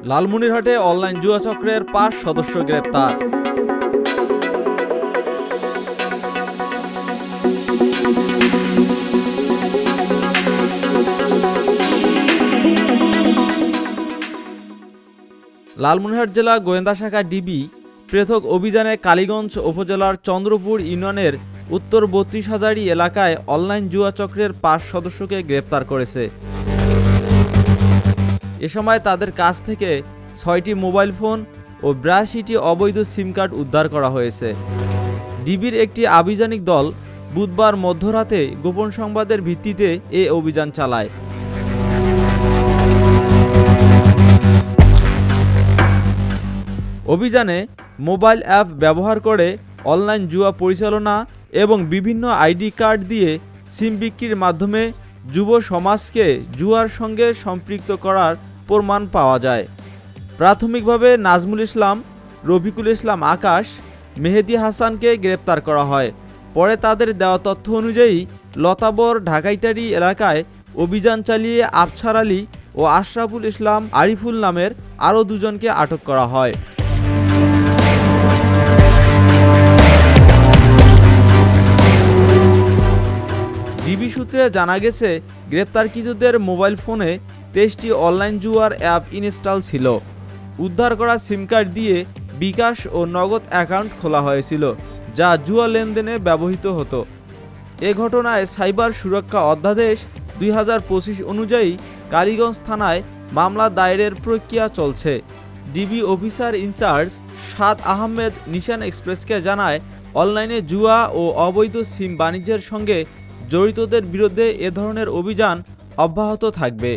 লালমনিরহাটে online জুয়া চক্রের ৫ সদস্য গ্রেপ্তার। লালমনিরহাট জেলা গোয়েন্দা শাখা ডিবি পৃথক অভিযানে কালীগঞ্জ উপজেলার চন্দ্রপুর ইউনিয়নের উত্তর ৩২ এলাকায় অনলাইন জুয়া চক্রের ৫ সদস্যকে গ্রেপ্তার করেছে। এ সময় তাদের কাছ থেকে ৬টি মোবাইল ফোন ও ৮২টি অবৈধ সিম কার্ড উদ্ধার করা হয়েছে। ডিবির একটি আভিযানিক দল বুধবার মধ্যরাতে গোপন সংবাদের ভিত্তিতে এ অভিযান চালায়। অভিযানে মোবাইল অ্যাপ ব্যবহার করে অনলাইন জুয়া পরিচালনা এবং বিভিন্ন আইডি কার্ড দিয়ে সিম বিক্রির মাধ্যমে যুব সমাজকে জুয়ার সঙ্গে সম্পৃক্ত করার প্রমাণ পাওয়া যায়। প্রাথমিকভাবে নাজমুল ইসলাম, রফিকুল ইসলাম আকাশ, মেহেদি হাসানকে গ্রেপ্তার করা হয়। পরে তাদের দেওয়া তথ্য অনুযায়ী লতাবর ঢাকাইটারি এলাকায় অভিযান চালিয়ে আফছার আলী ও আশরাফুল ইসলাম আরিফুল নামের আরও দুজনকে আটক করা হয়। ডিবি সূত্রে জানা গেছে, গ্রেপ্তারকৃতদের মোবাইল ফোনে ২৩টি অনলাইন জুয়ার অ্যাপ ইনস্টল ছিল। উদ্ধার করা সিম কার্ড দিয়ে বিকাশ ও নগদ অ্যাকাউন্ট খোলা হয়েছিল, যা জুয়া লেনদেনে ব্যবহৃত হতো। এ ঘটনায় সাইবার সুরক্ষা অধ্যাদেশ ২০২৫ অনুযায়ী কালীগঞ্জ থানায় মামলা দায়েরের প্রক্রিয়া চলছে। ডিবি অফিসার ইনচার্জ সাদ আহমেদ নিশান এক্সপ্রেসকে জানায়, অনলাইনে জুয়া ও অবৈধ সিম বাণিজ্যের সঙ্গে জড়িতদের বিরুদ্ধে এ ধরনের অভিযান অব্যাহত থাকবে।